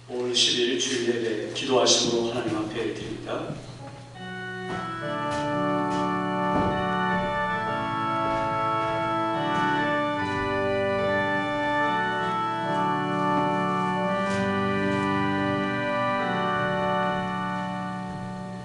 5월 10일 주일 예배 기도하심으로 하나님 앞에 드립니다.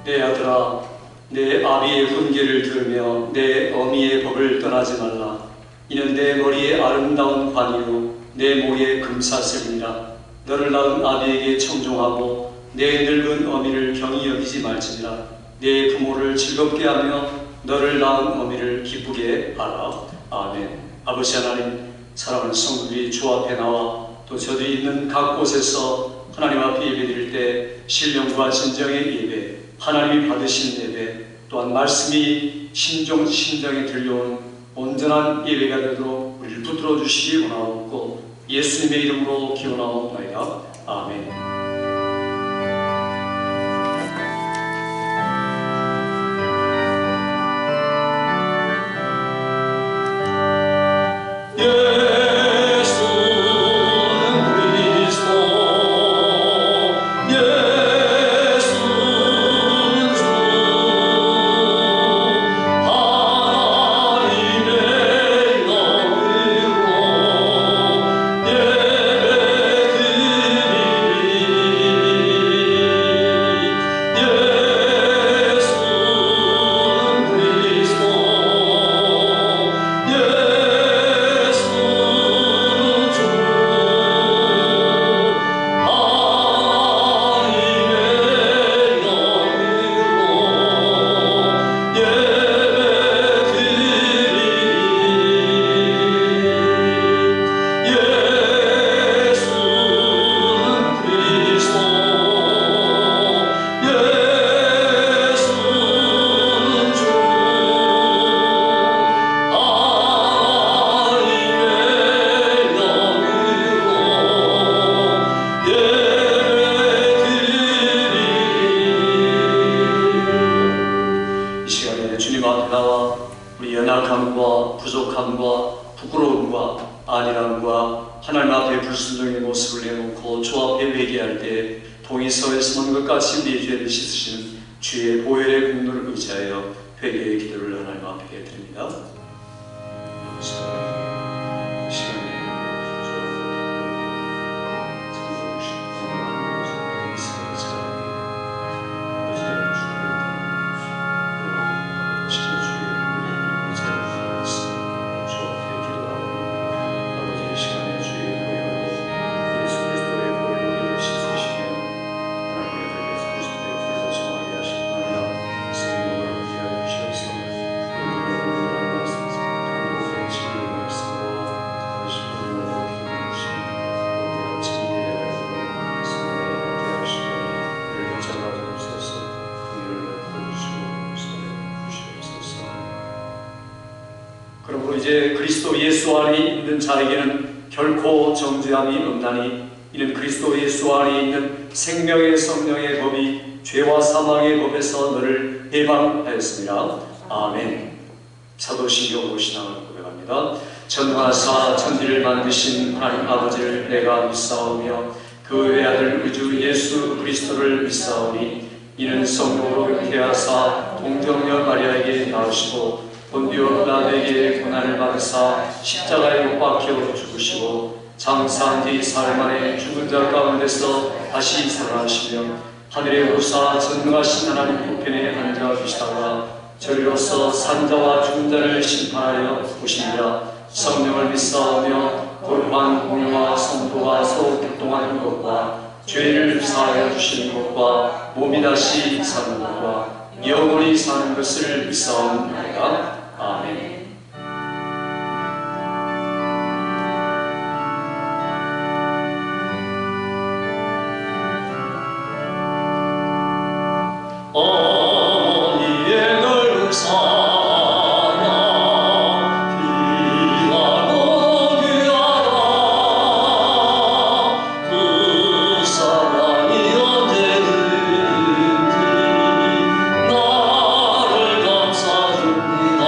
내 아들아, 내 아비의 훈계를 들으며 내 어미의 법을 떠나지 말라. 이는 내 머리에 아름다운 관이요 내 목에 금사슬이니라. 너를 낳은 아비에게 청종하고 내 늙은 어미를 경히 여기지 말지니라. 내 부모를 즐겁게 하며 너를 낳은 어미를 기쁘게 하라. 아멘. 아버지 하나님, 사랑하는 성도들이 주 앞에 나와 또 저들이 있는 각 곳에서 하나님 앞에 예배드릴 때 신령과 진정의 예배, 하나님이 받으신 예배, 또한 말씀이 심정에 들려온 온전한 예배가 되도록 우리를 붙들어 주시기 원하옵고 예수님의 이름으로 기원하옵나이다. 아멘. 하나님 앞에 불순종의 모습을 내놓고 주 앞에 회개할 때 동의서에 서는 것 같이 네 죄를 씻으시는 주의 보혈의 공로를 의지하여 회개의 기도를 하나님 앞에 드립니다. 그러므로 이제 그리스도 예수 안에 있는 자에게는 결코 정죄함이 없나니 이는 그리스도 예수 안에 있는 생명의 성령의 법이 죄와 사망의 법에서 너를 해방하였습니다. 아멘. 사도신경 5신앙을 고백합니다. 전하사 천지를 만드신 하나님 아버지를 내가 믿사오며 그 외아들 우주 예수 그리스도를 믿사오니 이는 성령으로 잉태하사 동정녀 마리아에게 낳으시고 본디오 빌라도에게 고난을 받으사 십자가에 못 박혀 죽으시고 장사한 뒤 사흘 만에 죽은 자 가운데서 다시 살아나시며 하늘에 오르사 전능하신 하나님 우편에 앉아 계시다가 저리로서 산자와 죽은 자를 심판하여 오시니라. 성령을 믿사오며 거룩한 공유와 성도가 서로 교통하는 것과 죄를 사하여 주시는 것과 몸이 다시 사는 것과 영원히 사는 것을 믿사옵나이다. 아멘. 나를 감사합니다.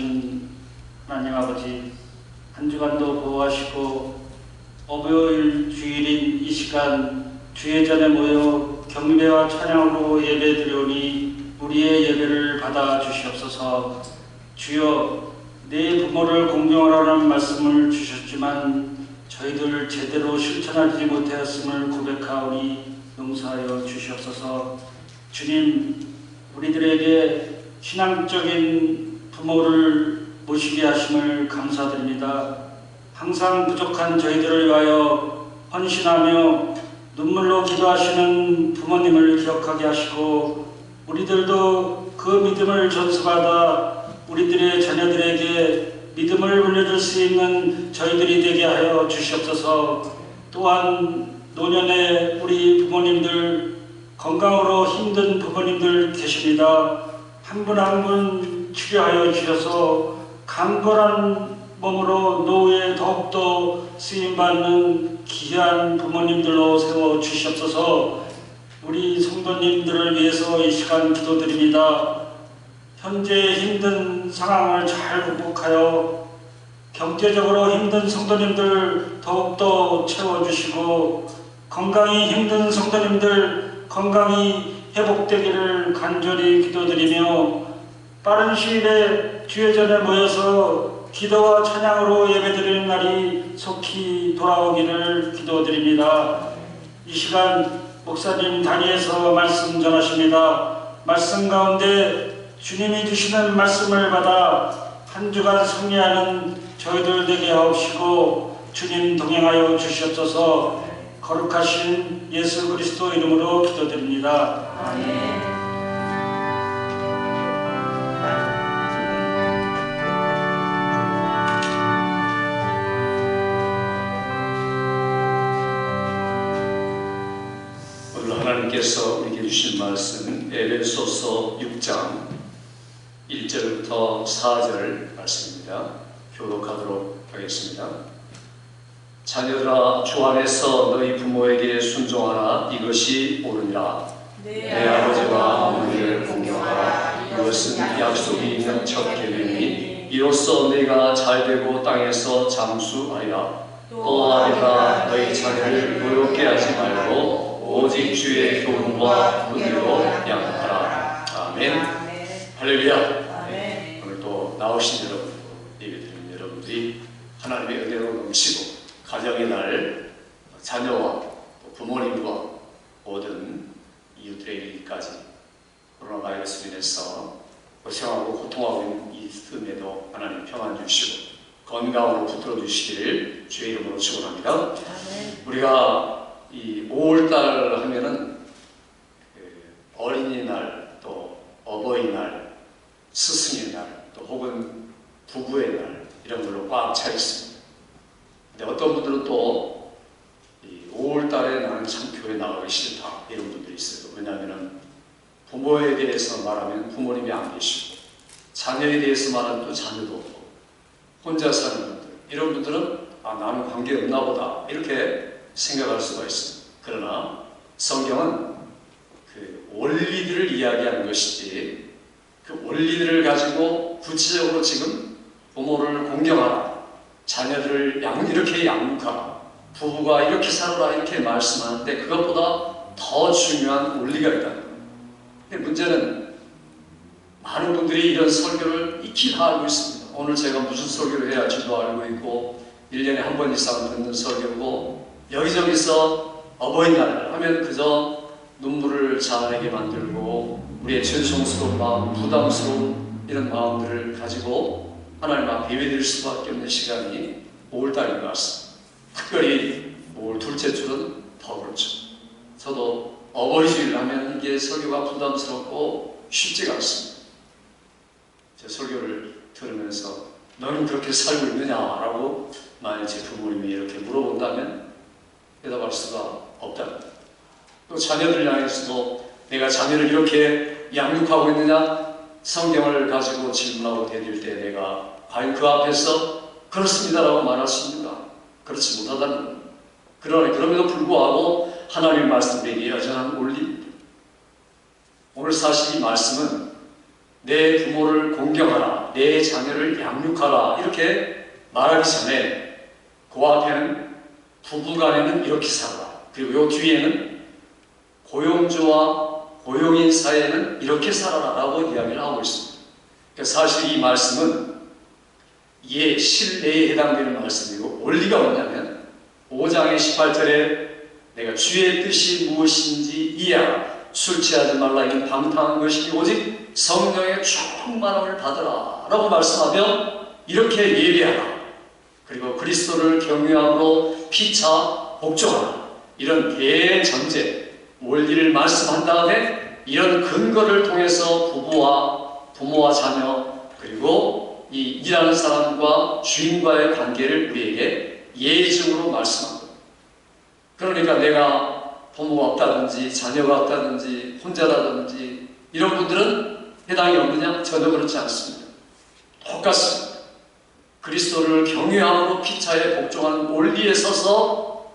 주신 하나님 아버지, 한 주간도 보호하시고 어버이일 주일인 이 시간 주의 전에 모여 경배와 찬양으로 예배드리오니 우리의 예배를 받아 주시옵소서. 주여, 내 부모를 공경하라는 말씀을 주셨지만 저희들 제대로 실천하지 못하였음을 고백하오니 용서하여 주시옵소서. 주님, 우리들에게 신앙적인 부모를 모시게 하심을 감사드립니다. 항상 부족한 저희들을 위하여 헌신하며 눈물로 기도하시는 부모님을 기억하게 하시고 우리들도 그 믿음을 전수받아 우리들의 자녀들에게 믿음을 물려줄 수 있는 저희들이 되게 하여 주시옵소서. 또한 노년에 우리 부모님들, 건강으로 힘든 부모님들 계십니다. 한 분 한 분 치료하여 주셔서 강건한 몸으로 노후에 더욱더 쓰임받는 귀한 부모님들로 세워주시옵소서. 우리 성도님들을 위해서 이 시간 기도드립니다. 현재 힘든 상황을 잘 극복하여 경제적으로 힘든 성도님들 더욱더 채워주시고 건강이 힘든 성도님들 건강이 회복되기를 간절히 기도드리며 빠른 시일에 주의 전에 모여서 기도와 찬양으로 예배드리는 날이 속히 돌아오기를 기도드립니다. 이 시간 목사님 단위에서 말씀 전하십니다. 말씀 가운데 주님이 주시는 말씀을 받아 한 주간 승리하는 저희들 되게 하옵시고 주님 동행하여 주시옵소서. 거룩하신 예수 그리스도 이름으로 기도드립니다. 아멘. 하나님께서 우리에게 주신 말씀 에베소서 6장 1절부터 4절 말씀입니다. 교독하도록 하겠습니다. 자녀들아, 주 안에서 너희 부모에게 순종하라. 이것이 옳으니라. 내 아버지와 어머니를 공경하라. 이것은 약속이 있는 첫 계명이니 이로써 내가 잘되고 땅에서 장수하리라. 또 아들아, 너희 자녀를 노엽게 하지 말고 오직 주의 교훈과 은혜로 양육하라. 아멘. 할렐루야. 아멘. 오늘 또 나오신 여러분, 예배드리는 여러분들이 하나님의 은혜로 넘치고 가정의 날 자녀와 부모님과 모든 이웃들에 이르기까지 코로나 바이러스로 인해서 고생하고 고통하고 있는 이 틈에도 하나님 평안 주시고 건강으로 붙들어 주시기를 주의 이름으로 축원합니다. 아멘. 우리가 이 5월달 하면은 어린이날, 또 어버이날, 스승의 날, 또 혹은 부부의 날 이런 걸로 꽉 차 있습니다. 근데 어떤 분들은 또 이 5월달에 나는 참 교회 나가기 싫다 이런 분들이 있어요. 왜냐하면은 부모에 대해서 말하면 부모님이 안 계시고 자녀에 대해서 말하면 또 자녀도 없고 혼자 사는 분들, 이런 분들은 아, 나는 관계 없나 보다 이렇게 생각할 수가 있습니다. 그러나 성경은 그 원리들을 이야기하는 것이지 그 원리들을 가지고 구체적으로 지금 부모를 공경하라, 자녀들을 이렇게 양육하라, 부부가 이렇게 살아라 이렇게 말씀하는데 그것보다 더 중요한 원리가 있다는 거예요. 근데 문제는 많은 분들이 이런 설교를 익히 다 알고 있습니다. 오늘 제가 무슨 설교를 해야 할지도 알고 있고 1년에 한 번 이상 듣는 설교고 여기저기서 어버이날 하면 그저 눈물을 자아내게 만들고 우리의 죄송스러운 마음, 부담스러운 이런 마음들을 가지고 하나님 앞에 예배드릴 수밖에 없는 시간이 5월달인 것 같습니다. 특별히 5월 둘째 주는 더 그렇죠. 저도 어버이주일 하면 이게 설교가 부담스럽고 쉽지가 않습니다. 제 설교를 들으면서 너는 그렇게 살고 있느냐라고 만약 제 부모님이 이렇게 물어본다면 대답할 수가 없답니다. 또 자녀들 향해서도 내가 자녀를 이렇게 양육하고 있느냐 성경을 가지고 질문하고 대들 때 내가 과연 그 앞에서 그렇습니다라고 말할 수 있는가? 그렇지 못하다는 겁니다. 그럼에도 불구하고 하나님의 말씀이 여전한 원리입니다. 오늘 사실 이 말씀은 내 부모를 공경하라 하라, 내 자녀를 양육하라 이렇게 말하기 전에 그 앞에는 부부간에는 이렇게 살아라, 그리고 요 뒤에는 고용주와 고용인 사이에는 이렇게 살아라 라고 이야기를 하고 있습니다. 그러니까 사실 이 말씀은 신뢰에 해당되는 말씀이고, 원리가 뭐냐면 5장의 18절에 내가 주의 뜻이 무엇인지 이해하라, 술 취하지 말라, 이는 방탕한 것이니 오직 성령의 충만함을 받으라 라고 말씀하면 이렇게 예배하라, 그리고 그리스도를 경외함으로 피차 복종하라, 이런 대전제 원리를 말씀한 다음에 이런 근거를 통해서 부모와 자녀, 그리고 이 일하는 사람과 주인과의 관계를 우리에게 예증으로 말씀합니다. 그러니까 내가 부모가 없다든지 자녀가 없다든지 혼자라든지 이런 분들은 해당이 없느냐? 전혀 그렇지 않습니다. 똑같습니다. 그리스도를 경외함으로 피차에 복종하는 원리에 서서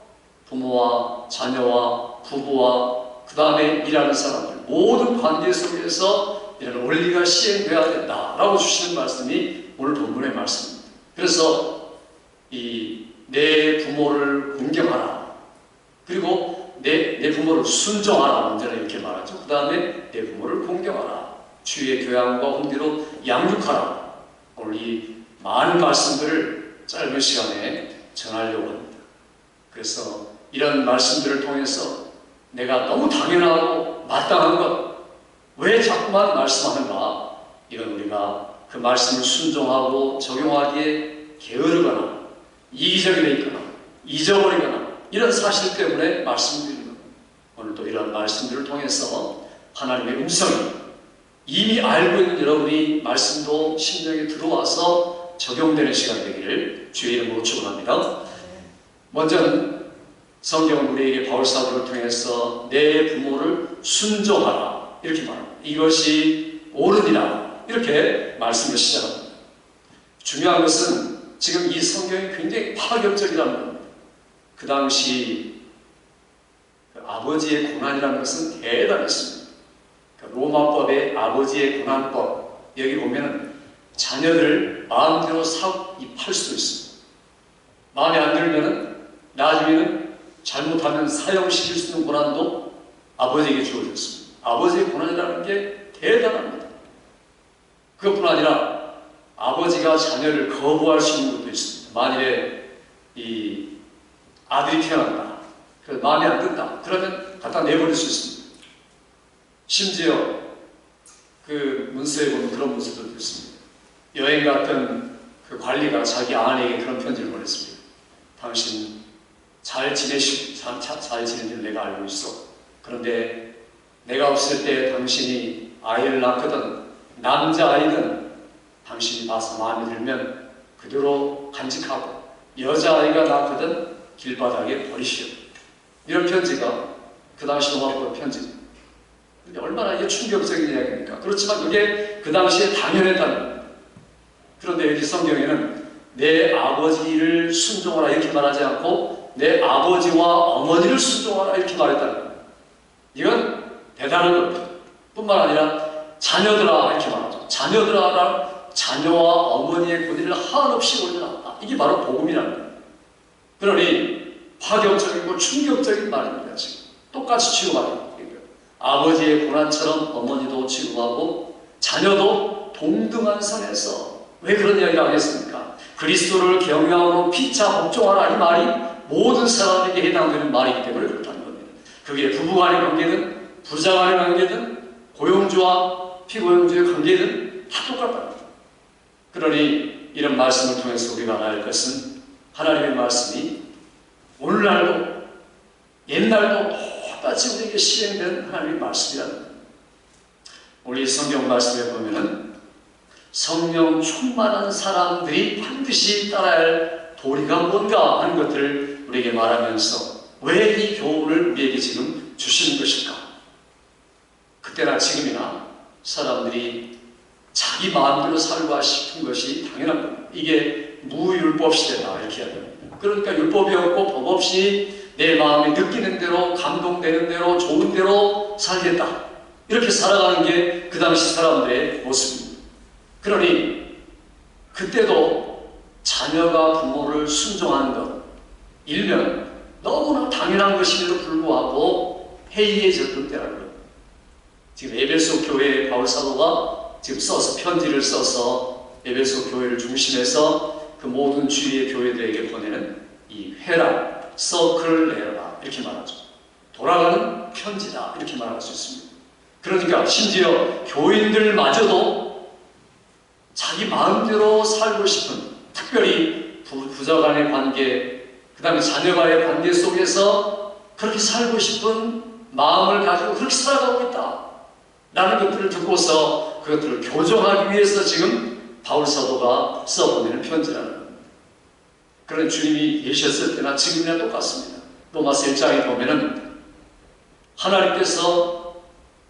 부모와 자녀와 부부와 그 다음에 일하는 사람들 모든 관계 속에서 이런 원리가 시행되어야 된다라고 주시는 말씀이 오늘 본문의 말씀입니다. 그래서 내 부모를 공경하라, 그리고 내 부모를 순종하라, 먼저는 이렇게 말하죠. 그 다음에 내 부모를 공경하라, 주의 교양과 훈계로 양육하라. 오늘 이 많은 말씀들을 짧은 시간에 전하려고 합니다. 그래서 이런 말씀들을 통해서 내가 너무 당연하고 마땅한 것 왜 자꾸만 말씀하는가, 이건 우리가 그 말씀을 순종하고 적용하기에 게으르거나 이기적이 되어 있거나 잊어버리거나 이런 사실 때문에 말씀드리는 겁니다. 오늘 또 이런 말씀들을 통해서 하나님의 음성이 이미 알고 있는 여러분이 말씀도 심령에 들어와서 적용되는 시간 되기를 주의 이름으로 축원합니다. 먼저는 성경은 우리에게 바울 사도를 통해서 내 부모를 순종하라 이렇게 말합니다. 이것이 옳으니라 이렇게 말씀을 시작합니다. 중요한 것은 지금 이 성경이 굉장히 파격적이라는 겁니다. 그 당시 아버지의 고난이라는 것은 대단했습니다. 로마법의 아버지의 고난법, 여기 보면 자녀들 마음대로 팔 수도 있습니다. 마음에 안 들면 나중에는 잘못하면 사형시킬 수 있는 고난도 아버지에게 주어졌습니다. 아버지의 고난이라는 게 대단합니다. 그것뿐 아니라 아버지가 자녀를 거부할 수 있는 것도 있습니다. 만일에 이 아들이 태어난다, 그래서 마음에 안 든다, 그러면 갖다 내버릴 수 있습니다. 심지어 그 문서에 보면 그런 문서들도 있습니다. 여행 갔던 그 관리가 자기 아내에게 그런 편지를 보냈습니다. 당신 잘 지내는 줄 내가 알고 있어. 그런데 내가 없을 때 당신이 아이를 낳거든 남자아이든 당신이 봐서 마음에 들면 그대로 간직하고, 여자아이가 낳거든 길바닥에 버리시오. 이런 편지가 그 당시 로마법 편지입니다. 얼마나 이게 충격적인 이야기입니까? 그렇지만 그게 그 당시에 당연했다는 겁니다. 그런데 여기 성경에는 내 아버지를 순종하라 이렇게 말하지 않고 내 아버지와 어머니를 순종하라 이렇게 말했다는 겁니다. 이건 대단한 겁니다. 뿐만 아니라 자녀들아 이렇게 말하죠. 자녀들아, 자녀와 어머니의 권위를 한없이 올려놨다. 이게 바로 복음이라는 겁니다. 그러니 파격적이고 충격적인 말입니다. 지금 똑같이 취급하는 거예요. 아버지의 고난처럼 어머니도 취급하고 자녀도 동등한 선에서, 왜 그런 이야기를 하겠습니까? 그리스도를 경외함으로 피차 복종하라 이 말이 모든 사람에게 해당되는 말이기 때문에 그렇다는 겁니다. 그게 부부간의 관계든 부자간의 관계든 고용주와 피고용주의 관계든 다 똑같다. 그러니 이런 말씀을 통해서 우리가 알아야 할 것은 하나님의 말씀이 오늘날도 옛날도 똑같이 우리에게 시행된 하나님의 말씀이라는 겁니다. 우리 성경 말씀에 보면은 성령 충만한 사람들이 반드시 따라야 할 도리가 뭔가 하는 것들을 우리에게 말하면서 왜 이 교훈을 우리에게 지금 주시는 것일까? 그때나 지금이나 사람들이 자기 마음대로 살고 싶은 것이 당연한 겁니다. 이게 무율법 시대다 이렇게 해야 됩니다. 그러니까 율법이 없고 법 없이 내 마음이 느끼는 대로, 감동되는 대로, 좋은 대로 살겠다 이렇게 살아가는 게 그 당시 사람들의 모습입니다. 그러니 그때도 자녀가 부모를 순종하는 것, 일면 너무나 당연한 것임에도 불구하고 해이해졌던 때라는 것. 지금 에베소 교회의 바울 사도가 지금 편지를 써서 에베소 교회를 중심해서 그 모든 주위의 교회들에게 보내는 이 회라, 서클레라 이렇게 말하죠. 돌아가는 편지다 이렇게 말할 수 있습니다. 그러니까 심지어 교인들마저도 자기 마음대로 살고 싶은, 특별히 부자 간의 관계, 그 다음에 자녀와의 관계 속에서 그렇게 살고 싶은 마음을 가지고 그렇게 살아가고 있다 라는 것들을 듣고서 그것들을 교정하기 위해서 지금 바울 사도가 써보내는 편지라는 겁니다. 그런 주님이 계셨을 때나 지금이나 똑같습니다. 로마서 1장에 보면은 하나님께서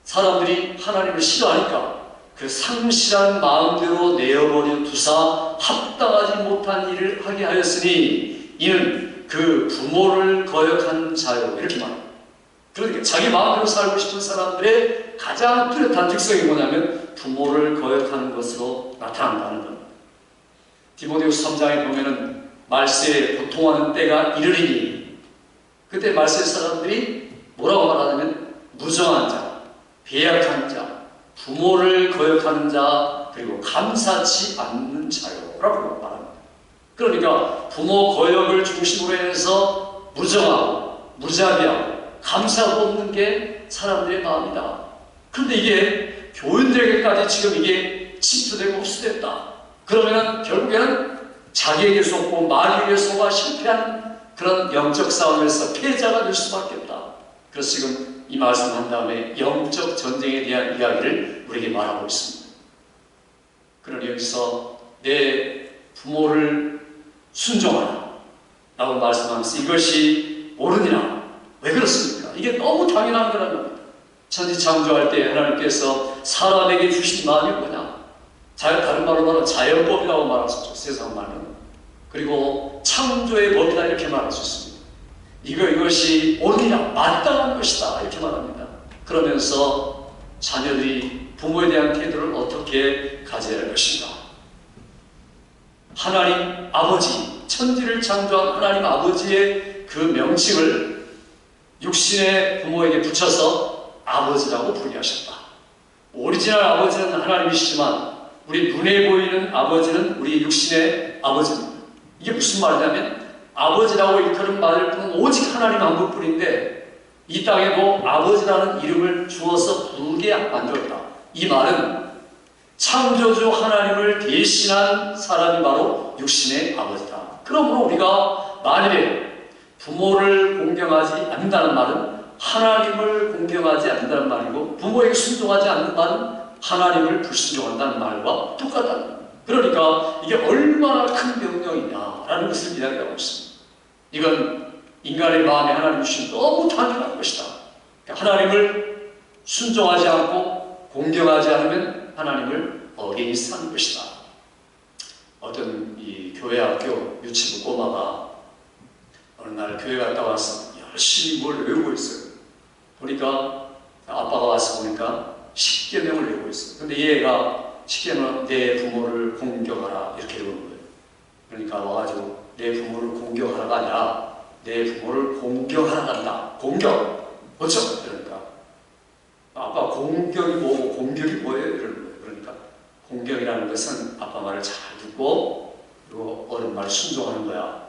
사람들이 하나님을 싫어하니까 그 상실한 마음대로 내어버려 두사 합당하지 못한 일을 하게 하였으니 이는 그 부모를 거역한 자요 이렇게 말합니다. 그러니까 자기 마음대로 살고 싶은 사람들의 가장 뚜렷한 특성이 뭐냐면 부모를 거역하는 것으로 나타난다는 겁니다. 디모데후서 3장에 보면은 말세에 고통하는 때가 이르리니, 그때 말세 사람들이 뭐라고 말하냐면 무정한 자, 배약한 자, 부모를 거역하는 자, 그리고 감사치 않는 자요 라고 말합니다. 그러니까 부모 거역을 중심으로 해서 무정하고 무자비하고 감사가 없는 게 사람들의 마음이다. 그런데 이게 교인들에게까지 지금 이게 침투되고 흡수됐다. 그러면 결국에는 자기에게 속고 마귀에게 속아 실패한 그런 영적 싸움에서 패자가 될 수밖에 없다. 그래서 지금 이 말씀한 다음에 영적 전쟁에 대한 이야기를 우리에게 말하고 있습니다. 그러니 여기서 내 부모를 순종하라 라고 말씀하면서 이것이 옳으니라. 왜 그렇습니까? 이게 너무 당연한 거라는 겁니다. 천지 창조할 때 하나님께서 사람에게 주신 마음이 뭐냐? 다른 말로 말하면 자연법이라고 말할 수 있죠. 세상 말은. 그리고 창조의 법이다 이렇게 말할 수 있습니다. 이것이 옳으니라, 마땅한 것이다 이렇게 말합니다. 그러면서 자녀들이 부모에 대한 태도를 어떻게 가져야 할 것인가? 하나님 아버지, 천지를 창조한 하나님 아버지의 그 명칭을 육신의 부모에게 붙여서 아버지라고 부르하셨다. 오리지널 아버지는 하나님이시지만 우리 눈에 보이는 아버지는 우리 육신의 아버지입니다. 이게 무슨 말이냐면 아버지라고 일컬은 말을 뿐은 오직 하나님 한 분뿐인데 이 땅에도 아버지라는 이름을 주어서 부르게 만들었다. 이 말은 창조주 하나님을 대신한 사람이 바로 육신의 아버지다. 그러므로 우리가 만일에 부모를 공경하지 않는다는 말은 하나님을 공경하지 않는다는 말이고, 부모에게 순종하지 않는 말은 하나님을 불순종한다는 말과 똑같다는 겁니다. 그러니까 이게 얼마나 큰 명령이냐라는 것을 이야기하고 있습니다. 이건 인간의 마음에 하나님 주신 너무 당연한 것이다. 하나님을 순종하지 않고 공경하지 않으면 하나님을 어긴이 사는 것이다. 어떤 이 교회 학교 유치부 꼬마가 어느 날 교회 갔다 와서 열심히 뭘 외우고 있어요. 보니까 아빠가 와서 보니까 10계명을 외우고 있어요. 근데 얘가 10계명 내 부모를 공경하라 이렇게 외우는 거예요. 그러니까 와가지고 내 부모를 공경하라가 아니라 내 부모를 공경하라란다. 공경. 그렇죠? 그러니까 아빠 공경이 뭐고 공격이 뭐예요? 이러는 거예요. 그러니까 공경이라는 것은 아빠 말을 잘 듣고 그리고 어른 말 순종하는 거야.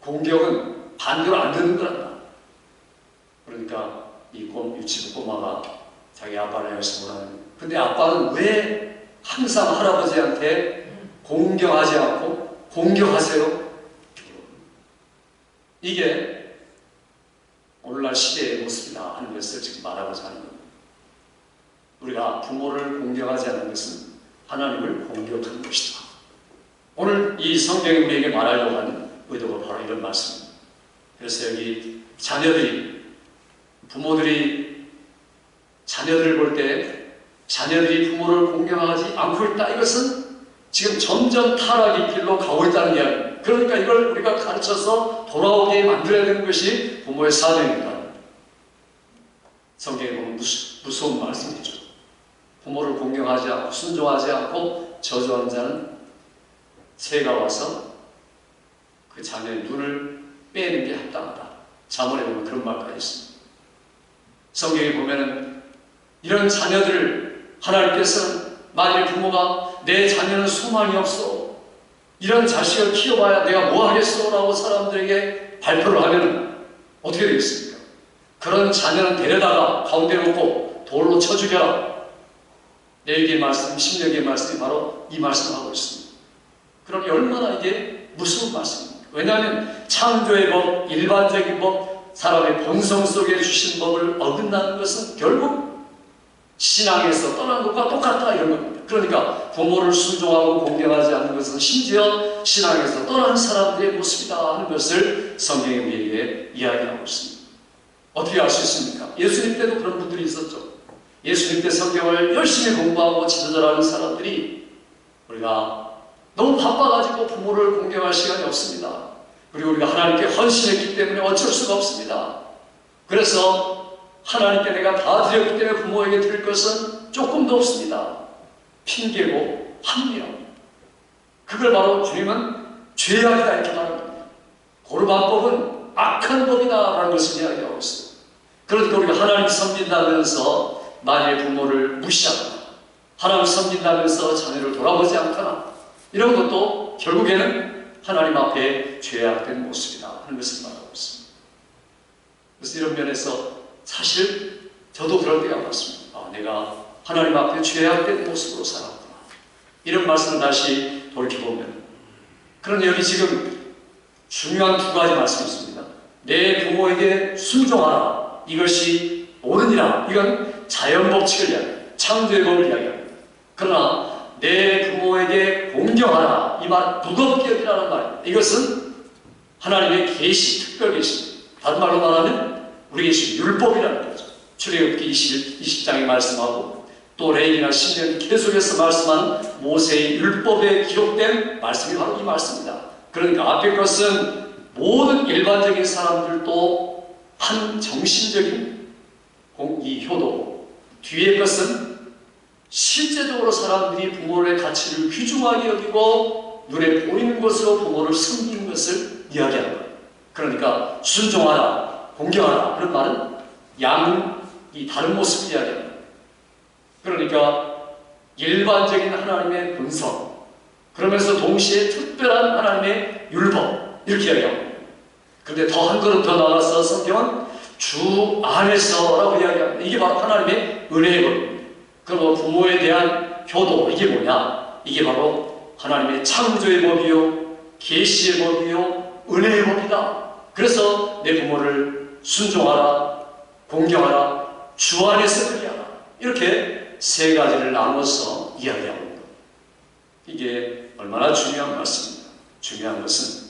공경은 반대로 안 듣는 거란다. 그러니까 이 유치부 꼬마가 자기 아빠를 향해서 뭐라는, 근데 아빠는 왜 항상 할아버지한테 공경하지 않고 공경하세요? 이게 오늘날 시대의 모습이다 하는 것을 지금 말하고자 하는 겁니다. 우리가 부모를 공경하지 않는 것은 하나님을 공격하는 것이다. 오늘 이 성경이 우리에게 말하려고 하는 의도가 바로 이런 말씀입니다. 그래서 여기 부모들이 자녀들을 볼 때 자녀들이 부모를 공경하지 않고 있다. 이것은 지금 점점 타락의 길로 가고 있다는 이야기입니다. 그러니까 이걸 우리가 가르쳐서 돌아오게 만들어야 되는 것이 부모의 사명입니다. 성경에 보면 무서운 말씀이죠. 부모를 공경하지 않고 순종하지 않고 저주하는 자는 새가 와서 그 자녀의 눈을 빼는 게 합당하다. 잠언에 보면 그런 말까지 있습니다. 성경에 보면은 이런 자녀들을 하나님께서는 만일 부모가 내 자녀는 소망이 없어, 이런 자식을 키워봐야 내가 뭐 하겠어 라고 사람들에게 발표를 하면 어떻게 되겠습니까? 그런 자녀는 데려다가 가운데 놓고 돌로 쳐 죽여라. 4개의 말씀, 16개의 말씀이 바로 이 말씀을 하고 있습니다. 그러니 얼마나 이게 무서운 말씀입니까? 왜냐하면 창조의 법, 일반적인 법, 사람의 본성 속에 주신 법을 어긋나는 것은 결국 신앙에서 떠난 것과 똑같다 이런 겁니다. 그러니까 부모를 순종하고 공경하지 않는 것은 심지어 신앙에서 떠난 사람들의 모습이다 하는 것을 성경이 우리에게 이야기하고 있습니다. 어떻게 알 수 있습니까? 예수님 때도 그런 분들이 있었죠. 예수님 때 성경을 열심히 공부하고 지도자라는 사람들이 우리가 너무 바빠가지고 부모를 공경할 시간이 없습니다. 그리고 우리가 하나님께 헌신했기 때문에 어쩔 수가 없습니다. 그래서 하나님께 내가 다 드렸기 때문에 부모에게 드릴 것은 조금도 없습니다. 핑계고 합리합니다. 그걸 바로 주님은 죄악이다 이렇게 말합니다. 고르반법은 악한 법이다라는 것을 이야기하고 있어요. 그러니까 우리가 하나님 섬긴다면서 만일 부모를 무시하거나 하나님 섬긴다면서 자녀를 돌아보지 않거나 이런 것도 결국에는 하나님 앞에 죄악된 모습이다 하는 것을 말하고 있습니다. 그래서 이런 면에서 사실 저도 그럴 때가 많습니다. 내가 하나님 앞에 죄악된 모습으로 살았구나. 이런 말씀을 다시 돌이켜보면, 그런데 여기 지금 중요한 2가지 말씀이 있습니다. 내 부모에게 순종하라. 이것이 옳으니라. 이건 자연법칙을 이야기합니다. 창조의 법을 이야기합니다. 그러나 내 부모에게 공경하라. 이 말 무겁게 여기라는 말입니다. 이것은 하나님의 계시, 특별 계시입니다. 다른 말로 말하면 우리에게 주신 율법이라는 거죠. 출애굽기 20장에 말씀하고 또 레위기나 신명기 계속해서 말씀하는 모세의 율법에 기록된 말씀이 바로 이 말씀입니다. 그러니까 앞에 것은 모든 일반적인 사람들도 한 정신적인 이 효도, 뒤에 것은 실제적으로 사람들이 부모의 가치를 귀중하게 여기고 눈에 보이는 것으로 부모를 섬기는 것을 이야기하는 거예요. 그러니까 순종하라, 공경하라 그런 말은 이 다른 모습을 이야기합니다. 그러니까 일반적인 하나님의 본성, 그러면서 동시에 특별한 하나님의 율법 이렇게 이야기합니다. 그런데 더 한 걸음 더 나아가서 성경은 주 안에서라고 이야기합니다. 이게 바로 하나님의 은혜의 법입니다. 그럼 부모에 대한 효도, 이게 뭐냐? 이게 바로 하나님의 창조의 법이요, 계시의 법이요, 은혜의 법이다. 그래서 내 부모를 순종하라, 공경하라, 주 안에서 그리하라. 이렇게 3가지를 나눠서 이야기하고 있는 겁니다. 이게 얼마나 중요한 말씀입니다. 중요한 것은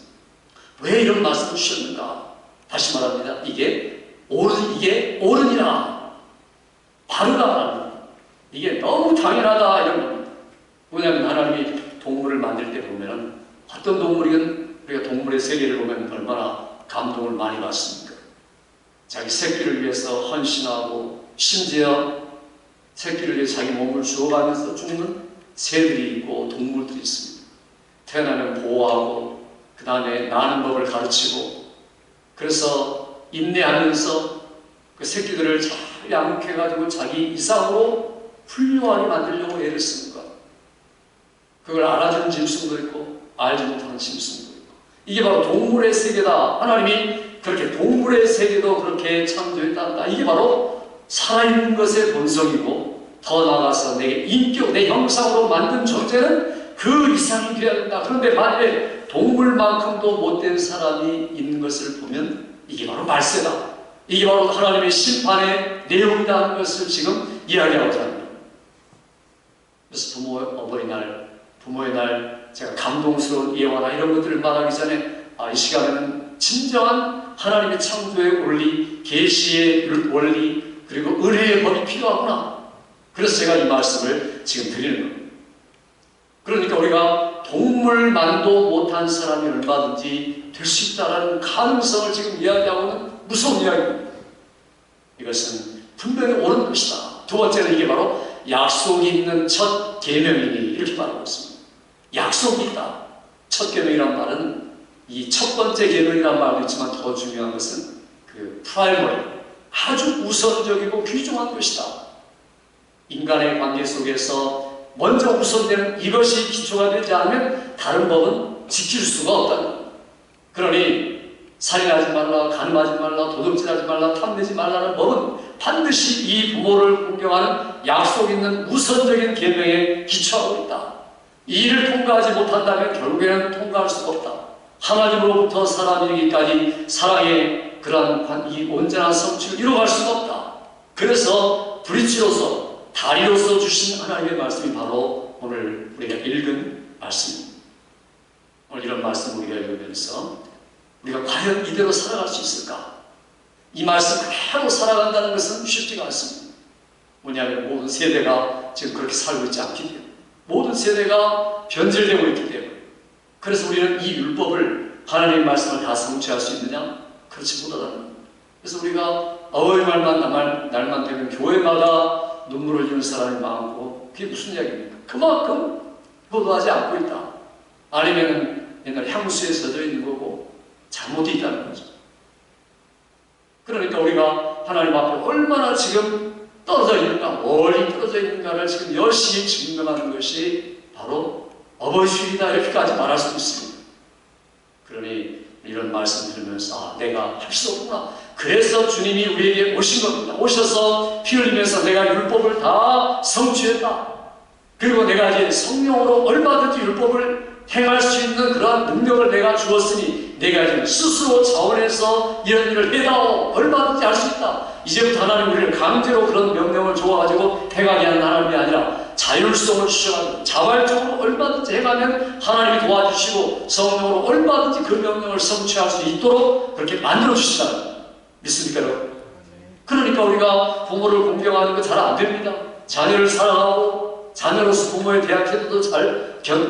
왜 이런 말씀을 주셨는가? 다시 말합니다. 이게 옳으니라, 바르다. 이게 너무 당연하다 이런 겁니다. 왜냐하면 하나님이 동물을 만들 때 보면은 어떤 동물이건 우리가 동물의 세계를 보면 얼마나 감동을 많이 받습니까? 자기 새끼를 위해서 헌신하고 심지어 새끼를 위해 자기 몸을 주어가면서 죽는 새들이 있고 동물들이 있습니다. 태어나면 보호하고 그 다음에 나는 법을 가르치고 그래서 인내하면서 그 새끼들을 잘 양육해가지고 자기 이상으로 훌륭하게 만들려고 애를 쓰는 것. 그걸 알아주는 짐승도 있고 알지 못하는 짐승도 있고 이게 바로 동물의 세계다. 하나님이 그렇게 동물의 세계도 그렇게 창조했다. 이게 바로 살아있는 것의 본성이고 더 나아가서 내 인격, 내 형상으로 만든 존재는 그 이상이 되어야 된다. 그런데 만약에 동물만큼도 못된 사람이 있는 것을 보면 이게 바로 말세다. 이게 바로 하나님의 심판의 내용이다 하는 것을 지금 이야기하고자 합니다. 그래서 부모의 날 제가 감동스러운 예화나 이런 것들을 말하기 전에 이 시간에는 진정한 하나님의 창조의 원리, 계시의 원리, 그리고 은혜의 법이 필요하구나. 그래서 제가 이 말씀을 지금 드리는 겁니다. 그러니까 우리가 동물만도 못한 사람이 얼마든지 될 수 있다는 가능성을 지금 이야기하고 있는 무서운 이야기입니다. 이것은 분명히 옳은 것이다. 2번째는 이게 바로 약속이 있는 첫 계명이니 이렇게 말하고 있습니다. 약속이 있다. 첫 계명이란 말은 이 첫 번째 계명이란 말도 있지만 더 중요한 것은 그 프라이머리, 아주 우선적이고 귀중한 것이다. 인간의 관계 속에서 먼저 우선되는 이것이 기초가 되지 않으면 다른 법은 지킬 수가 없다는 겁니다. 그러니 살인하지 말라, 간음하지 말라, 도둑질하지 말라, 탐내지 말라는 법은 반드시 이 부모를 공경하는 약속 있는 우선적인 계명에 기초하고 있다. 이 일을 통과하지 못한다면 결국에는 통과할 수가 없다. 하나님으로부터 사람이기까지 사랑의 그러한 이 온전한 성취를 이루어갈 수가 없다. 그래서 브릿지로서, 다리로서 주신 하나님의 말씀이 바로 오늘 우리가 읽은 말씀입니다. 오늘 이런 말씀 우리가 읽으면서 우리가 과연 이대로 살아갈 수 있을까? 이 말씀 그대로 살아간다는 것은 쉽지가 않습니다. 뭐냐면 모든 세대가 지금 그렇게 살고 있지 않기 때문에, 모든 세대가 변질되고 있기 때문에. 그래서 우리는 이 율법을, 하나님의 말씀을 다 성취할 수 있느냐? 그렇지 못하다는 겁니다. 그래서 우리가 어버이 날만 되면 교회마다 눈물을 흘리는 사람이 많고, 그게 무슨 이야기입니까? 그만큼 효도하지 않고 있다. 아니면 옛날 향수에 젖어 있는 거고 잘못이 있다는 거죠. 그러니까 우리가 하나님 앞에 얼마나 지금 떨어져 있는가, 멀리 떨어져 있는가를 지금 열심히 증명하는 것이 바로 어버이주일이다, 이렇게까지 말할 수 있습니다. 그러니 이런 말씀 들으면서 내가 할 수 없구나. 그래서 주님이 우리에게 오신 겁니다. 오셔서 피 흘리면서 내가 율법을 다 성취했다. 그리고 내가 이제 성령으로 얼마든지 율법을 행할 수 있는 그러한 능력을 내가 주었으니 내가 이제 스스로 자원해서 이런 일을 해다오. 얼마든지 할 수 있다. 이제부터 하나님 우리를 강제로 그런 명령을 줘가지고 행하게 하는 하나님이 아니라 자율성을 주셔가지고 자발적으로 얼마든지 행하면 하나님이 도와주시고 성령으로 얼마든지 그 명령을 성취할 수 있도록 그렇게 만들어주시다. 믿습니까, 여러분? 그러니까 우리가 부모를 공경하는 거 잘 안 됩니다. 자녀를 사랑하고 자녀로서 부모에 대한 태도도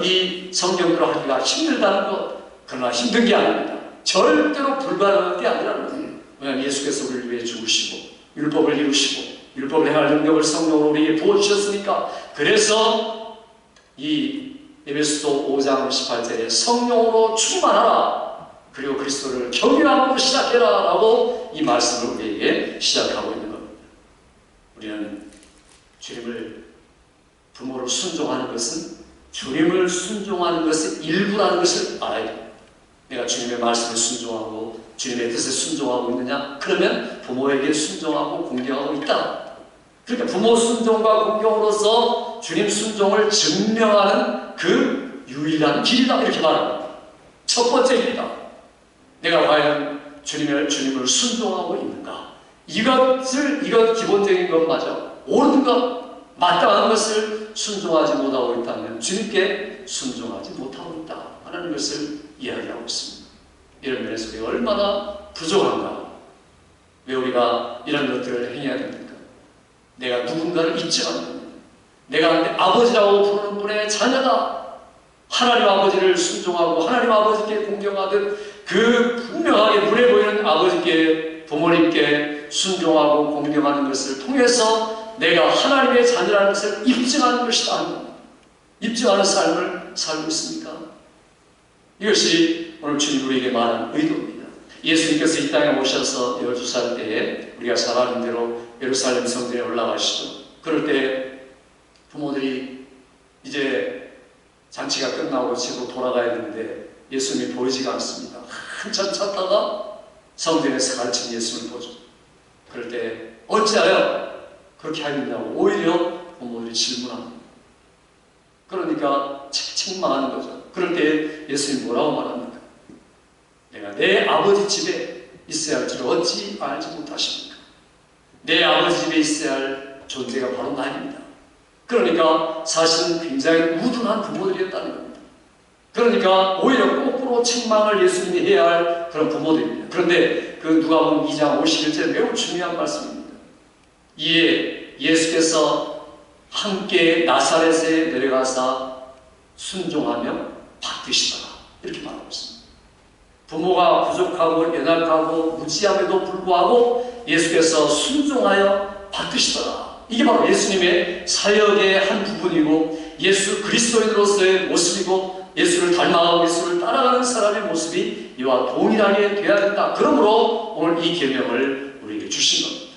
이 성경대로 하기가 힘들다는 것. 그러나 힘든 게 아닙니다. 절대로 불가능한 게 아니라는 거예요. 왜냐하면 예수께서 우리를 위해 죽으시고 율법을 이루시고 율법을 행할 능력을 성령으로 우리에게 부어주셨으니까, 그래서 이 에베소서 5장 18절에 성령으로 충만하라. 그리고 그리스도를 경외함으로 시작해라 라고 이 말씀을 우리에게 시작하고 있는 겁니다. 우리는 부모를 순종하는 것은 주님을 순종하는 것의 일부라는 것을 알아야 됩니다. 내가 주님의 말씀에 순종하고 주님의 뜻에 순종하고 있느냐? 그러면 부모에게 순종하고 공경하고 있다. 그러니까 부모 순종과 공경으로서 주님 순종을 증명하는 그 유일한 길이다, 이렇게 말합니다. 첫 번째 길이다. 내가 과연 주님을 순종하고 있는가? 이것 기본적인 것 맞아. 옳은 것, 마땅한 것을 순종하지 못하고 있다면 주님께 순종하지 못하고 있다 하는 것을 이야기하고 있습니다. 이런 면에서 우리가 얼마나 부족한가? 왜 우리가 이런 것들을 행해야 됩니까? 내가 누군가를 잊지 않는 겁니다. 내가 내 아버지라고 부르는 분의 자녀다. 하나님 아버지를 순종하고 하나님 아버지께 공경하듯 그 분명하게 눈에 보이는 아버지께, 부모님께 순종하고 공경하는 것을 통해서 내가 하나님의 자녀라는 것을 입증하는 것이다. 입증하는 삶을 살고 있습니까? 이것이 오늘 주님 우리에게 말한 의도입니다. 예수님께서 이 땅에 오셔서 12살 때에 우리가 잘 아는 대로 예루살렘 성전에 올라가시죠. 그럴 때 부모들이 이제 잔치가 끝나고 집으로 돌아가야 되는데 예수님이 보이지가 않습니다. 한참 찾다가 성전에서 가르친 예수님을 보죠. 그럴 때 어찌하여 그렇게 하겠냐고 오히려 부모들이 질문합니다. 그러니까 책망하는 거죠. 그럴 때 예수님이 뭐라고 말합니까? 내가 내 아버지 집에 있어야 할 줄 어찌 알지 못하십니까? 내 아버지 집에 있어야 할 존재가 바로 나입니다. 그러니까 사실은 굉장히 우둔한 부모들이었다는 겁니다. 그러니까 오히려 거꾸로 책망을 예수님이 해야 할 그런 부모들입니다. 그런데 그 누가복음 2장 51절 매우 중요한 말씀입니다. 이에 예수께서 함께 나사렛에 내려가사 순종하며 받드시더라, 이렇게 말하고 있습니다. 부모가 부족하고 연약하고 무지함에도 불구하고 예수께서 순종하여 받드시더라. 이게 바로 예수님의 사역의 한 부분이고 예수 그리스도인으로서의 모습이고 예수를 닮아가고 예수를 따라가는 사람의 모습이 이와 동일하게 되어야 된다. 그러므로 오늘 이 계명을 우리에게 주신 겁니다.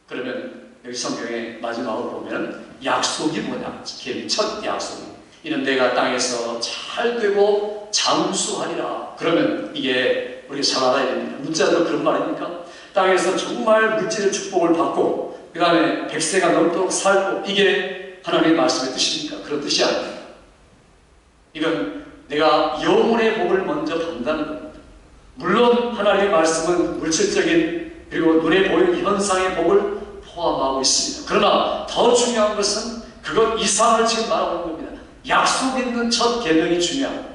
그러면 여기 성경의 마지막으로 보면 약속이 뭐냐? 첫 약속이 이는 내가 땅에서 잘 되고 장수하리라. 그러면 이게 우리가 잘 알아야 됩니다. 문자로 그런 말입니까? 땅에서 정말 물질의 축복을 받고 그 다음에 100세가 넘도록 살고 이게 하나님의 말씀의 뜻입니까? 그런 뜻이 아닙니다. 이건 내가 영혼의 복을 먼저 받는다는 겁니다. 물론 하나님의 말씀은 물질적인 그리고 눈에 보이는 현상의 복을 포함하고 있습니다. 그러나 더 중요한 것은 그것 이상을 지금 말하는 겁니다. 약속 있는 첫 계명이 중요합니다.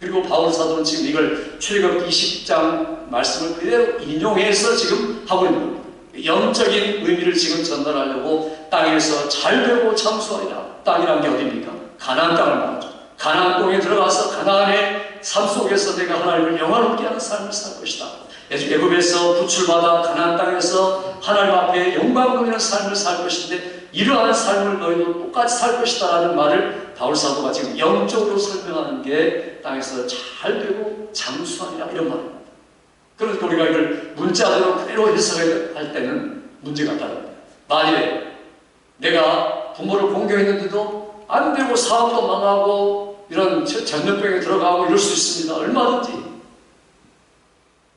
그리고 바울 사도는 지금 이걸 출애굽기 20장 말씀을 그대로 인용해서 지금 하고 있는 겁니다. 영적인 의미를 지금 전달하려고 땅에서 잘 되고 장수하리라. 땅이란 게 어디입니까? 가나안 땅을 말하죠. 가나안 땅에 들어가서 가나안의 삶 속에서 내가 하나님을 영화롭게 하는 삶을 살 것이다. 애굽에서 구출받아 가나안 땅에서 하나님 앞에 영광 돌리는 삶을 살 것인데 이러한 삶을 너희도 똑같이 살 것이다 라는 말을 바울 사도가 지금 영적으로 설명하는 게 땅에서 잘 되고 장수하리라 이런 말입니다. 그러니까 우리가 이걸 문자대로 그대로 해석할 때는 문제가 따릅니다. 만일에 내가 부모를 공경했는데도 안 되고 사업도 망하고 이런 전염병에 들어가고 이럴 수 있습니다. 얼마든지.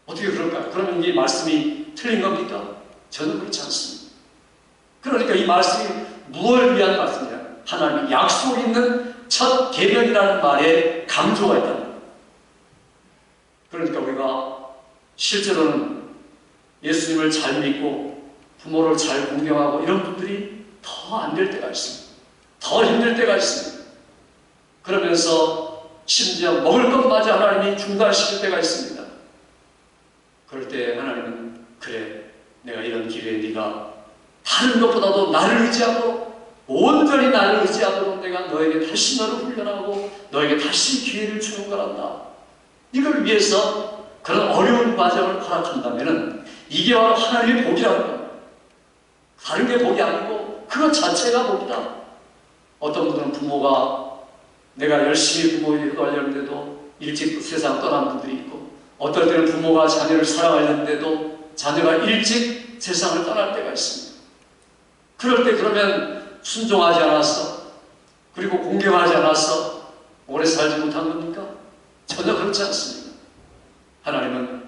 어떻게 그럴까요? 그러면 이 말씀이 틀린 겁니까? 저는 그렇지 않습니다. 그러니까 이 말씀이 무엇을 위한 말씀이냐? 하나님의 약속 있는 첫 계명이라는 말에 강조가 있다. 그러니까 우리가 실제로는 예수님을 잘 믿고 부모를 잘 공경하고 이런 분들이 더 안 될 때가 있습니다. 더 힘들 때가 있습니다. 그러면서 심지어 먹을 것마저 하나님이 중단시킬 때가 있습니다. 그럴 때 하나님은 그래 내가 이런 기회에 네가 다른 것보다도 나를 의지하고 온전히 나를 의지하도록 내가 너에게 다시 너를 훈련하고 너에게 다시 기회를 주는 거란다. 이걸 위해서 그런 어려운 과정을 허락한다면 이게 바로 하나님의 복이라는 겁니다. 다른 게 복이 아니고 그것 자체가 복이다. 어떤 분들은 부모가 내가 열심히 부모에게 효도하려는데도 일찍 세상 떠난 분들이 있고 어떨 때는 부모가 자녀를 사랑하려는데도 자녀가 일찍 세상을 떠날 때가 있습니다. 그럴 때 그러면 순종하지 않았어? 그리고 공경하지 않았어? 오래 살지 못한 겁니까? 전혀 그렇지 않습니다. 하나님은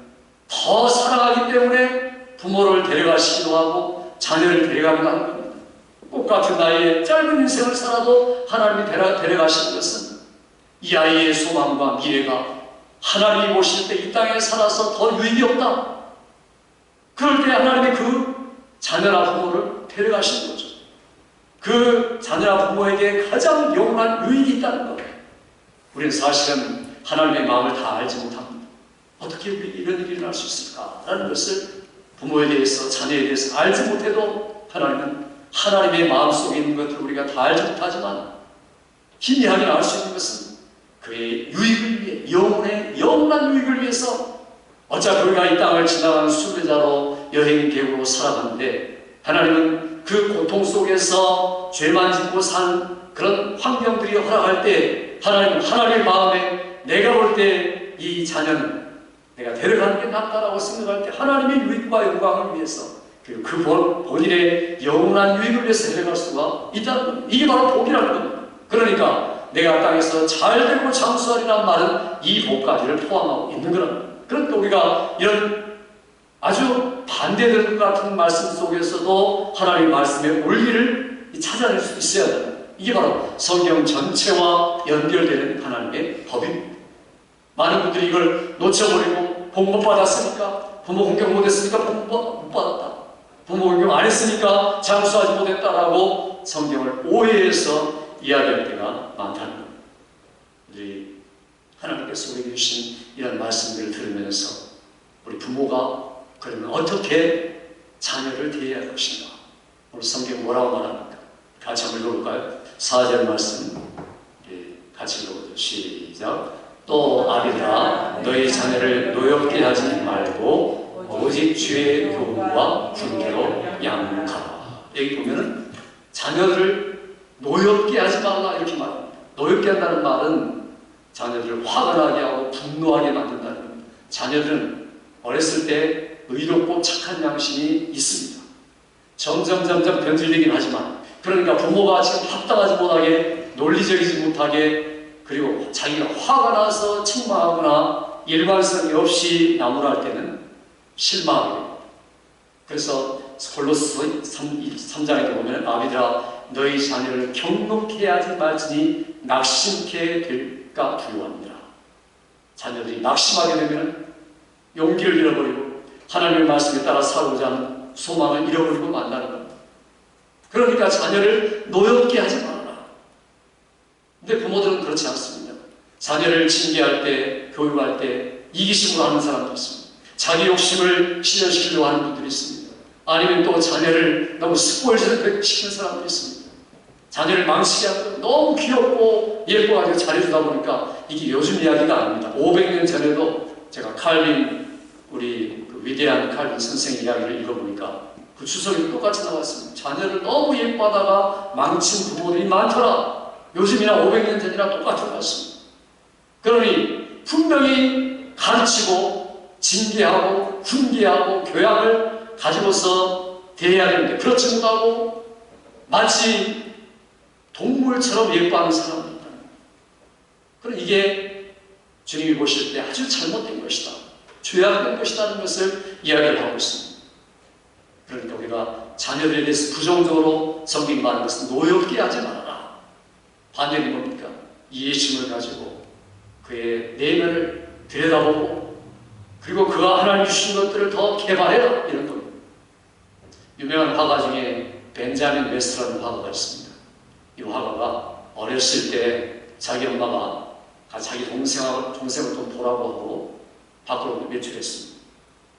더 사랑하기 때문에 부모를 데려가시기도 하고 자녀를 데려가기도 하는 겁니다. 똑같은 나이에 짧은 인생을 살아도 하나님이 데려가시는 것은 이 아이의 소망과 미래가 하나님이 보실 때 이 땅에 살아서 더 유익이 없다. 그럴 때 하나님이 그 자녀나 부모를 데려가시는 거죠. 그 자녀나 부모에게 가장 영원한 유익이 있다는 것. 우리는 사실은 하나님의 마음을 다 알지 못합니다. 어떻게 이런 일이 일어날 수 있을까라는 것을 부모에 대해서 자녀에 대해서 알지 못해도 하나님은 하나님의 마음속에 있는 것들을 우리가 다 알지 못하지만 희미하게 알 수 있는 것은 그의 유익을 위해 영혼의 영원한 유익을 위해서 어차피 우리가 이 땅을 지나가는 순례자로 여행객으로 살아가는데 하나님은 그 고통 속에서 죄만 짓고 산 그런 환경들이 허락할 때 하나님은 하나님의 마음에 내가 볼 때 이 자녀는 내가 데려가는 게 낫다라고 생각할 때 하나님의 유익과 영광을 위해서 그리고 그 본인의 영원한 유익을 위해서 데려갈 수가 있다는 겁니다. 이게 바로 복이라는 겁니다. 그러니까 내가 땅에서 잘 되고 장수하리라는 말은 이 복까지를 포함하고 있는 거랍니다. 그러니까 우리가 이런 아주 반대되는 것 같은 말씀 속에서도 하나님의 말씀의 원리를 찾아낼 수 있어야 됩니다. 이게 바로 성경 전체와 연결되는 하나님의 법입니다. 많은 분들이 이걸 놓쳐버리고 복 못 받았으니까 부모 공경 못했으니까 복 못 받았다. 부모 공경 안 했으니까 장수하지 못했다라고 성경을 오해해서 이야기할 때가 많다는 겁니다. 우리 하나님께서 우리에게 주신 이런 말씀들을 들으면서 우리 부모가 그러면 어떻게 자녀를 대해야 할 것인가? 오늘 성경 뭐라고 말합니까? 같이 한번 읽어볼까요? 4절 말씀 같이 읽어보죠. 시작. 또 아비들아 너희 자녀를 노엽게 하지 말고 오직 주의 교훈과 분계로 양육하라. 여기 보면은 자녀를 노엽게 하지 말라 이렇게 말합니다. 노엽게 한다는 말은 자녀들을 화가 나게 하고 분노하게 만든다는 겁니다. 자녀들은 어렸을 때 의롭고 착한 양심이 있습니다. 점점 변질되긴 하지만, 그러니까 부모가 지금 합당하지 못하게, 논리적이지 못하게, 그리고 자기가 화가 나서 책망하거나 일관성이 없이 나무랄 때는 실망하게 됩니다. 그래서 골로새 3장에 보면 아비들아 너희 자녀를 경록케 하지 말지니 낙심케 될까 두려워합니다. 자녀들이 낙심하게 되면 용기를 잃어버리고 하나님의 말씀에 따라 살고자 하는 소망을 잃어버리고 만나는 겁니다. 그러니까 자녀를 노엽게 하지 말아라. 근데 부모들은 그렇지 않습니다. 자녀를 징계할 때, 교육할 때 이기심으로 하는 사람도 있습니다. 자기 욕심을 실현시키려고 하는 분들이 있습니다. 아니면 또 자녀를 너무 스포일을 시키는 사람도 있습니다. 자녀를 망치게 하고 너무 귀엽고 예뻐가지고 잘해주다 보니까 이게 요즘 이야기가 아닙니다. 500년 전에도 제가 칼빈, 우리 그 위대한 칼빈 선생의 이야기를 읽어보니까 그 주석이 똑같이 나왔습니다. 자녀를 너무 예뻐하다가 망친 부모들이 많더라. 요즘이나 500년 전이나 똑같은 것 같습니다. 그러니 분명히 가르치고 징계하고 훈계하고 교양을 가지고서 대해야 되는데 그렇지 못하고 마치 동물처럼 예뻐하는 사람이 있다. 그럼 이게 주님이 보실 때 아주 잘못된 것이다, 죄악된 것이라는 것을 이야기를 하고 있습니다. 그러니까 우리가 자녀들에 대해서 부정적으로 성경이 말하는 것은 노엽게 하지 말아라. 반대는 뭡니까? 이해심을 가지고 그의 내면을 들여다보고 그리고 그가 하나님 주신 것들을 더 개발해라, 이런 겁니다. 유명한 화가 중에 벤자민 웨스트라는 화가가 있습니다. 이 화가가 어렸을 때 자기 엄마가 자기 동생을 좀 보라고 하고 밖으로 외출했습니다.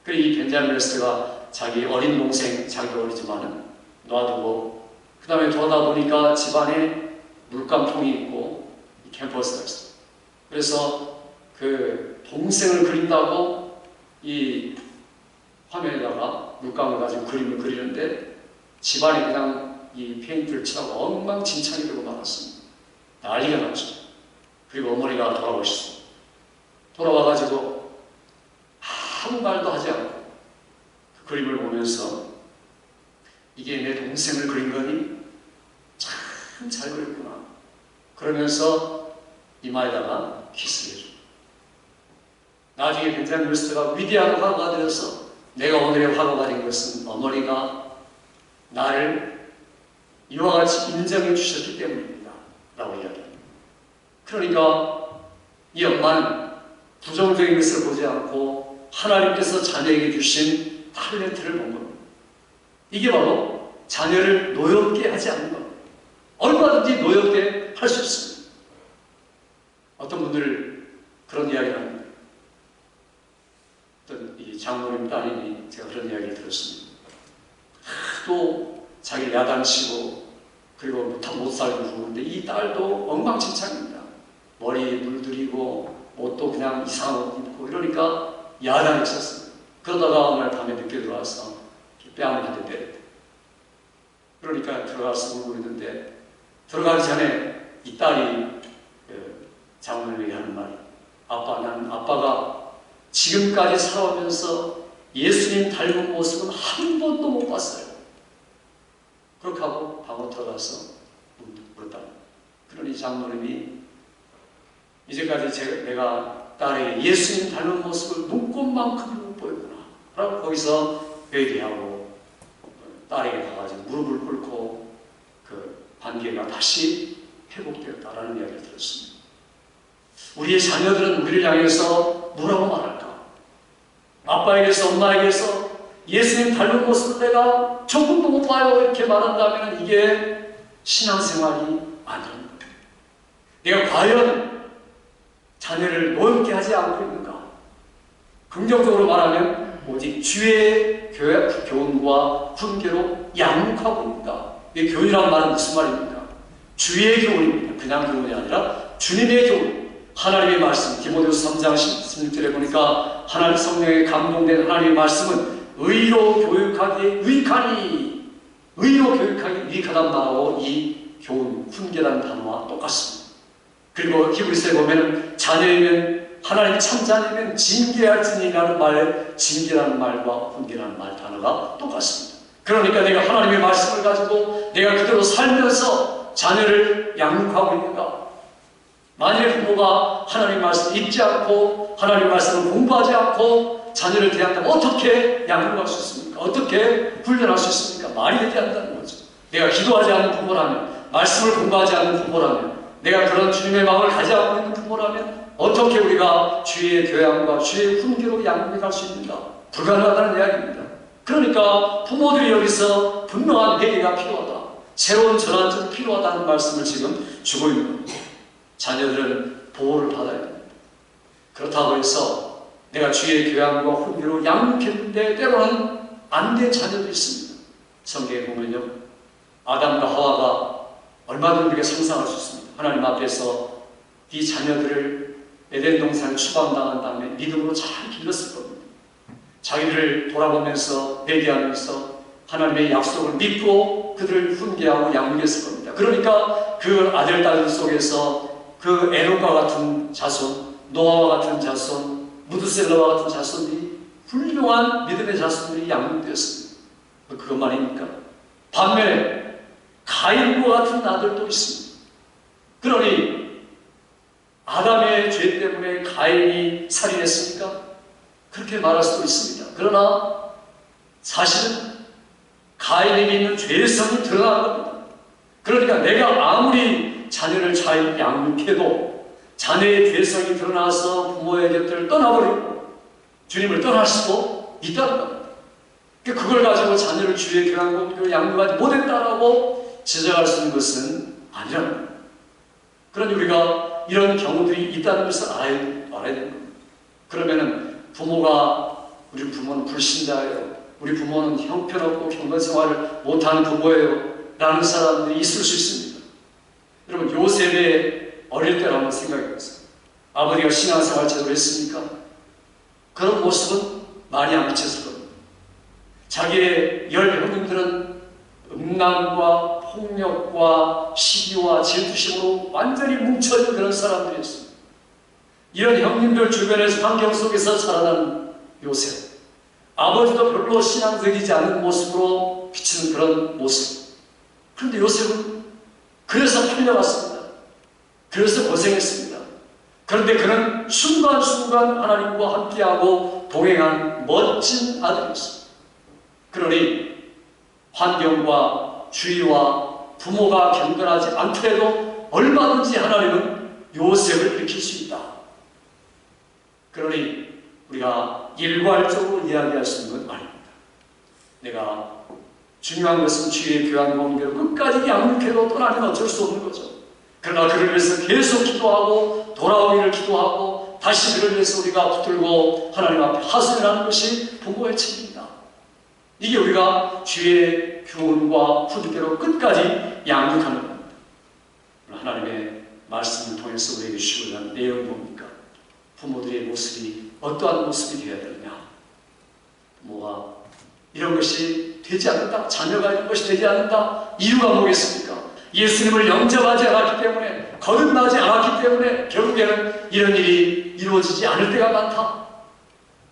그래서 이 벤자민 웨스트가 자기 어린 동생, 자기가 어리지만은 놔두고 그 다음에 돌아다 보니까 집안에 물감통이 있고 캠퍼스가 있어요. 그래서 그 동생을 그린다고 이 화면에다가 물감을 가지고 그림을 그리는데 집안이 그냥 이 페인트를 칠하고 엉망진창이 되고 말았습니다. 난리가 났죠. 그리고 어머니가 돌아오셨습니다. 돌아와가지고 아무 말도 하지 않고 그 그림을 보면서 이게 내 동생을 그린 거니? 참 잘 그렸구나. 그러면서 이마에다가 키스를 해줘. 나중에 벤자민 웨스트가 위대한 화가가 되어서 내가 오늘의 화가가 된 것은 어머니가 나를 이와 같이 인정해 주셨기 때문입니다. 라고 이야기합니다. 그러니까 이 엄마는 부정적인 것을 보지 않고 하나님께서 자녀에게 주신 탤런트를 본 겁니다. 이게 바로 자녀를 노엽게 하지 않는 겁니다. 얼마든지 노엽게 할 수 있습니다. 어떤 분들 그런 이야기를 합니다. 어떤 이 장모님 따님이 제가 그런 이야기를 들었습니다. 또 자기를 야단치고 그리고 못 살고 그러는데 이 딸도 엉망진창입니다. 머리에 물들이고 옷도 그냥 이상한 옷 입고 이러니까 야단을 쳤습니다. 그러다가 어느 날 밤에 늦게 들어와서 뺨을 한 대 때렸대. 그러니까 들어가서 울고 있는데 들어가기 전에 이 딸이 장모님에게 하는 말이, 아빠, 나는 아빠가 지금까지 살아오면서 예수님 닮은 모습은 한 번도 못 봤어요. 그렇게 하고 방으로 들어가서 물었다. 그러니 장모님이 이제까지 내가 딸에게 예수님 닮은 모습을 눈꽃만큼도 못 보였구나 라고 거기서 회개하고 딸에게 가가지고 무릎을 꿇고 그 관계가 다시 회복되었다라는 이야기를 들었습니다. 우리의 자녀들은 우리를 향해서 뭐라고 말할까? 아빠에게서 엄마에게서 예수님 닮은 모습을 내가 조금도 못 봐요 이렇게 말한다면 이게 신앙생활이 아닙니다. 내가 과연 자녀를 노엽게 하지 않고 있는가? 긍정적으로 말하면 오직 주의 교훈과 훈계로 양육하고 있는가? 이 교훈이라는 말은 무슨 말입니까? 주의 교훈입니다. 그냥 교훈이 아니라 주님의 교훈. 하나님의 말씀, 디모데후서 3장 16절에 보니까 하나님 성령에 감동된 하나님의 말씀은 의로 교육하기에 유익하니, 의로 교육하기에 유익하다는 말하고 이 교훈, 훈계라는 단어와 똑같습니다. 그리고 히브리서에 보면 자녀이면 하나님 참 자녀이면 징계할지니라는 말, 징계라는 말과 훈계라는 말 단어가 똑같습니다. 그러니까 내가 하나님의 말씀을 가지고 내가 그대로 살면서 자녀를 양육하고 있는가? 만일에 부모가 하나님 말씀을 읽지 않고 하나님 말씀을 공부하지 않고 자녀를 대한다면 어떻게 양육할 수 있습니까? 어떻게 훈련할 수 있습니까? 말이 되지 않는다는 거죠. 내가 기도하지 않는 부모라면, 말씀을 공부하지 않는 부모라면, 내가 그런 주님의 마음을 가지 않고 있는 부모라면 어떻게 우리가 주의 교양과 주의 훈계로 양육해 갈 수 있는가? 불가능하다는 이야기입니다. 그러니까 부모들이 여기서 분명한 회개가 필요하다, 새로운 전환점이 필요하다는 말씀을 지금 주고 있는 겁니다. 자녀들은 보호를 받아야 됩니다. 그렇다고 해서 내가 주의 교양과 훈계로 양육했는데 때로는 안 된 자녀도 있습니다. 성경에 보면요, 아담과 하와가 얼마든지 우리가 상상할 수 있습니다. 하나님 앞에서 이 자녀들을 에덴 동산을 추방당한 다음에 믿음으로 잘 길렀을 겁니다. 자기를 돌아보면서 회개하면서 하나님의 약속을 믿고 그들을 훈계하고 양육했을 겁니다. 그러니까 그 아들, 딸 속에서 그 에녹과 같은 자손, 노아와 같은 자손, 무드셀러와 같은 자손이 훌륭한 믿음의 자손들이 양육되었습니다. 그것만입니까? 반면에 가인과 같은 아들도 있습니다. 그러니 아담의 죄 때문에 가인이 살인했습니까? 그렇게 말할 수도 있습니다. 그러나 사실은 가인에게 있는 죄성이 드러나는 겁니다. 그러니까 내가 아무리 자녀를 잘 양육해도 자녀의 죄성이 드러나서 부모의 곁을 떠나버리고 주님을 떠날 수도 있다는 겁니다. 그걸 가지고 자녀를 주의 교양과 양육하지 못했다라고 지적할 수 있는 것은 아니라는 겁니다. 그러니 우리가 이런 경우들이 있다는 것을 알아야 되는 겁니다. 그러면은 우리 부모는 불신자예요, 우리 부모는 형편없고 경건생활을 못하는 부모예요 라는 사람들이 있을 수 있습니다. 여러분, 요셉의 어릴 때를 한번 생각해 보세요. 아버지가 신앙생활 제대로 했습니까? 그런 모습은 많이 안 비쳤을 겁니다. 자기의 10형님들은 음란과 폭력과 시기와 질투심으로 완전히 뭉쳐진 그런 사람들이었습니다. 이런 형님들 주변에서 환경 속에서 자라나는 요셉, 아버지도 별로 신앙적이지 않은 모습으로 비치는 그런 모습. 그런데 요셉은 그래서 팔려갔습니다. 그래서 고생했습니다. 그런데 그는 순간순간 하나님과 함께하고 동행한 멋진 아들이었습니다. 그러니 환경과 주위와 부모가 경건하지 않더라도 얼마든지 하나님은 요셉을 일으킬 수 있다. 그러니 우리가 일괄적으로 이야기할 수 있는 건 아닙니다. 내가 중요한 것은 주의 교양 공개로 끝까지 양육해도 떠나면 어쩔 수 없는 거죠. 그러나 그를 위해서 계속 기도하고 돌아오기를 기도하고 다시 그를 위해서 우리가 붙들고 하나님 앞에 하소연하는 것이 부모의 책임이다. 이게 우리가 주의 교훈과 훈계로 끝까지 양육하는 겁니다. 하나님의 말씀을 통해서 우리에게 주시고 있는 내용이 뭡니까? 부모들의 모습이 어떠한 모습이 되어야 되느냐? 부모가 이런 것이 되지 않는다, 자녀가 이런 것이 되지 않는다, 이유가 뭐겠습니까? 예수님을 영접하지 않았기 때문에, 거듭나지 않았기 때문에 결국에는 이런 일이 이루어지지 않을 때가 많다.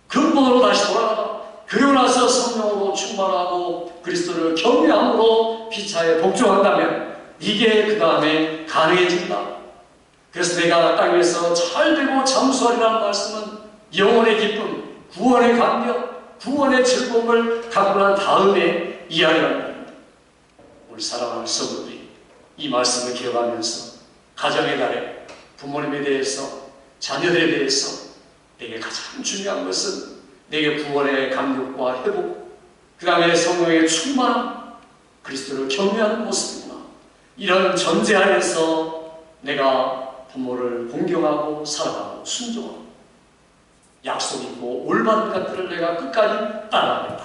근본으로 다시 돌아가라. 그리고 나서 성령으로 충만하고 그리스도를 경외함으로 피차에 복종한다면 이게 그 다음에 가능해진다. 그래서 내가 땅 위에서 잘되고 장수하리라는 말씀은 영혼의 기쁨, 구원의 감격, 구원의 즐거움을 갖고 난 다음에 이야기하는 겁니다. 우리 사랑하는 성도들이 이 말씀을 기억하면서 가정의 달에 부모님에 대해서, 자녀들에 대해서 내게 가장 중요한 것은 내게 구원의 감격과 회복, 그 다음에 성령의 충만함, 그리스도를 경외하는 모습이구나. 이런 전제하에서 내가 부모를 공경하고 사랑하고 순종하고 약속 있고 올바른 것들을 내가 끝까지 따라가겠다.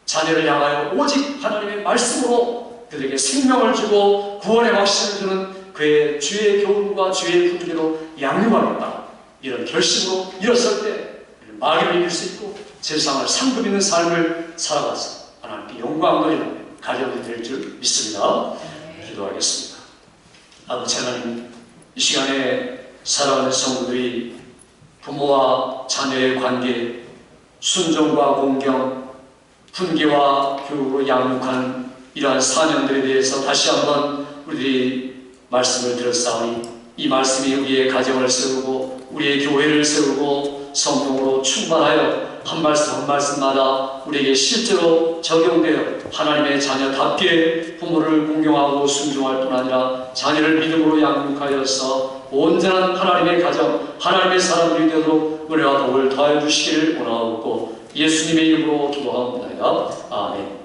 자녀를 향하여 오직 하나님의 말씀으로 그들에게 생명을 주고 구원의 확신을 주는 그의 주의 교훈과 주의 훈계로 양육하겠다. 이런 결심으로 일었을 때 마귀를 이길 수 있고 세상을 상급 있는 삶을 살아가서 하나님께 영광 돌리는 가정이 될 줄 믿습니다. 기도하겠습니다. 아버지 하나님, 이 시간에 사랑하는 성도들이 부모와 자녀의 관계, 순종과 공경, 훈계와 교육으로 양육하는 이러한 사명들에 대해서 다시 한번 우리들이 말씀을 들었사오니 이 말씀이 우리의 가정을 세우고 우리의 교회를 세우고 성령으로 충만하여 한 말씀 한 말씀마다 우리에게 실제로 적용되어 하나님의 자녀답게 부모를 공경하고 순종할 뿐 아니라 자녀를 믿음으로 양육하여서 온전한 하나님의 가정, 하나님의 사람들이 되도록 은혜와 복을 더하여 주시기를 원하옵고 예수님의 이름으로 기도하옵나이다. 아멘.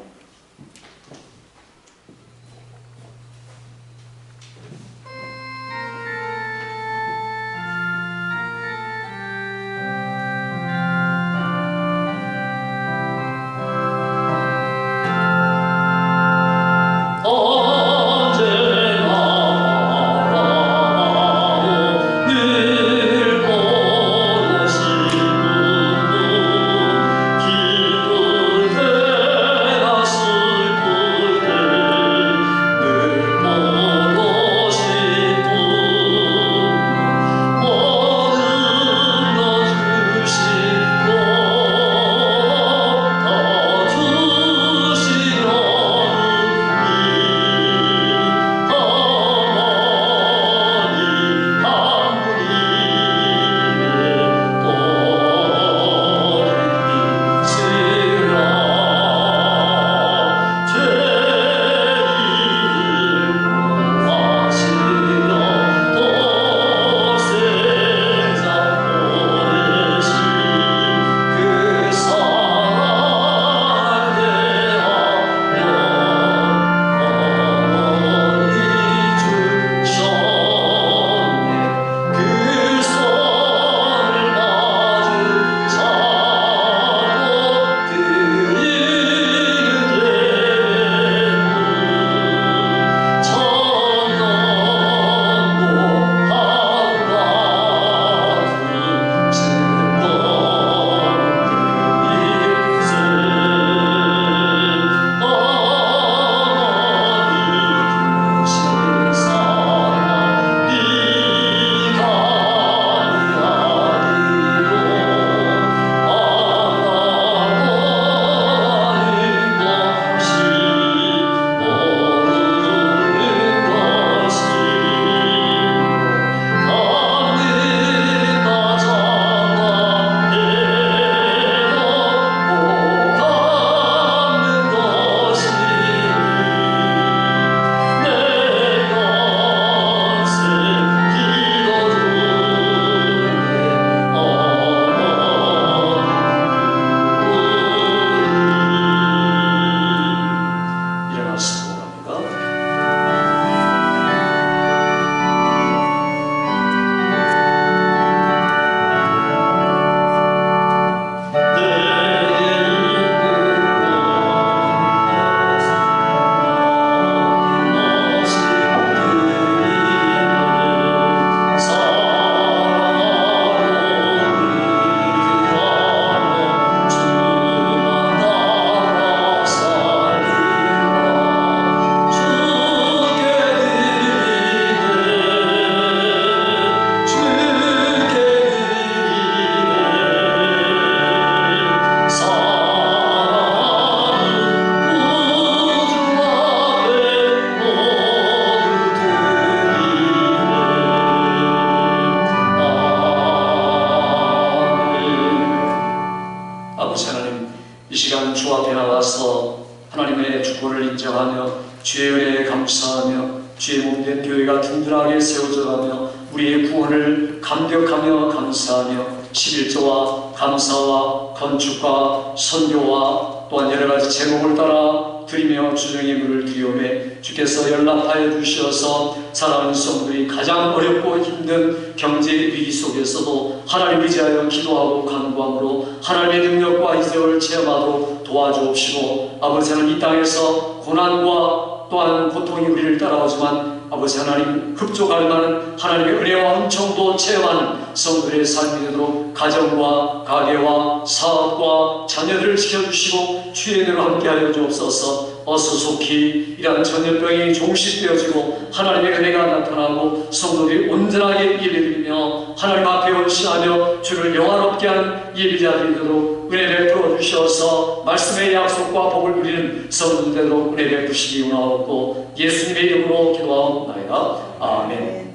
주의 은혜에 감사하며 주의 몸된 교회가 든든하게 세워져가며 우리의 구원을 감격하며 감사하며 11조와 감사와 건축과 선교와 또한 여러가지 제목을 따라 드리며 주정의 물을 드리오매 주께서 연락하여 주셔서 사랑하는 성도들이 가장 어렵고 힘든 경제 위기 속에서도 하나님 의지하여 기도하고 간구함으로 하나님의 능력과 이적을 체험하도록 도와주옵시고 아버지 하나님 이 땅에서 고난과 또한 고통이 우리를 따라오지만 아버지 하나님 흡족할 만한 하나님의 은혜와 은총도 체험하는 성도들의 삶이 되도록 가정과 가게와 사업과 자녀들을 지켜주시고 주의 은혜로 함께하여 주옵소서. 어서 속히 이러한 전염병이 종식되어지고 하나님의 은혜가 나타나고 성도들이 온전하게 예배드리며 하나님 앞에 헌신하며 주를 영화롭게 하는 예배자들이 되도록 은혜 베풀어 주셔서 말씀의 약속과 복을 누리는 성도들 되도록 은혜 베푸시기 원하옵고 예수님의 이름으로 기도하옵나이다. 아멘.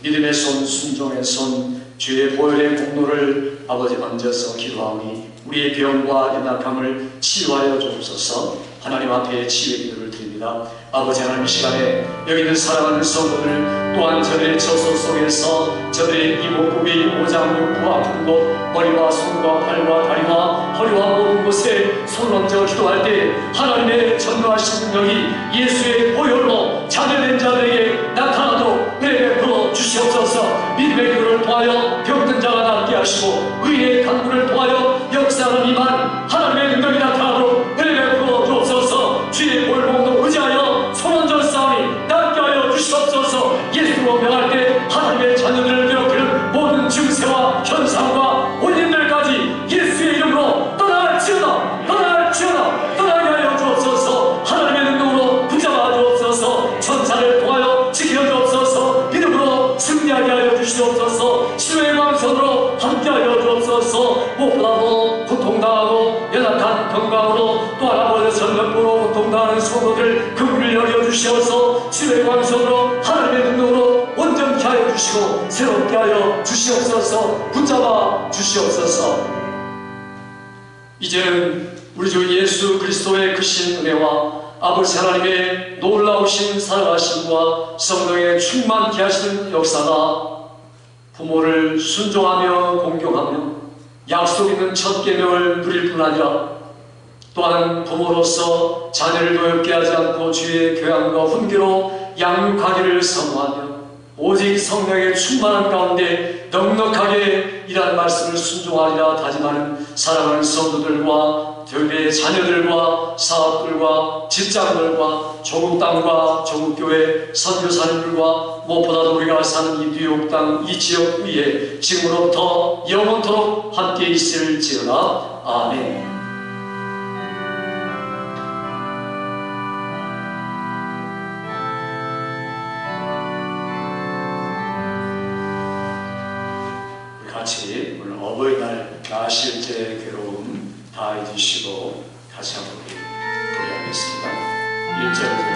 믿음의 손, 순종의 손, 주의 보혈의 공로를 아버지 얹어서 기도하오니 우리의 병과 연약함을 치유하여 주옵소서. 하나님 앞에 치유의 기도를 드립니다. 아버지 하나님, 이 시간에 여기 있는 사랑하는 성도들 또한 저들의 처소 속에서 저들의 이목구비, 오장육부 아픈 곳, 머리와 손과 발과 다리와 허리와 모든 곳에 손을 얹어 기도할 때 하나님의 전능하신 능력이 예수의 보혈로 자녀된 자들에게 나타나도록 은혜 베풀어 주시옵소서. 믿음의 기도를 통하여 병든 자가 낫게 하시고 의의 간구를 통하여 역사하는 이만 하나님의 능력이 나타나도록 은혜 베풀어 주옵소서. 주의 보혈로 의지하여 손 얹어 싸우니 낫게 하여 주시옵소서. 예수로 명할 때 하나님의 자녀들을 괴롭히는 모든 증세와 현상과 원인들까지 예수의 이름으로 떠날지어다, 떠날지어다, 떠나게 하여 주옵소서. 하나님의 능력으로 붙잡아 주옵소서. 천사를 통하여 지켜 주옵소서. 믿음으로 승리하게 하여 주시옵소서. 신의 광선으로 함께하여 주옵소서. 무엇보다도 고통당하고 연약한 건강으로 또한 아버지 전염병으로 고통당하는 성도들 그 문을 열어주시어서 신의 광선으로 하나님의 능력으로 온전케 하여 주시고 새롭게 하여 주시옵소서. 붙잡아 주시옵소서. 이제는 우리 주 예수 그리스도의 크신 은혜와 아버지 하나님의 놀라우신 사랑하심과 성령의 충만케 하시는 역사가 부모를 순종하며 공경하며 약속 있는 첫 계명을 누릴 뿐 아니라 또한 부모로서 자녀를 노엽게 하지 않고 주의 교양과 훈계로 양육하기를 선호하며 오직 성령의 충만한 가운데 넉넉하게 이란 말씀을 순종하리라 다짐하는 사랑하는 성도들과 교회의 자녀들과 사업들과 직장들과 조국 땅과 조국 교회 선교사님들과 무엇보다도 우리가 사는 이 뉴욕 땅 이 지역 위에 지금으로부터 영원토록 함께 있을지어다. 아멘. 같이 오늘 어버이날 나실제 괴로움 다 잊으시고 다시 한번 우리 하겠습니다. 1절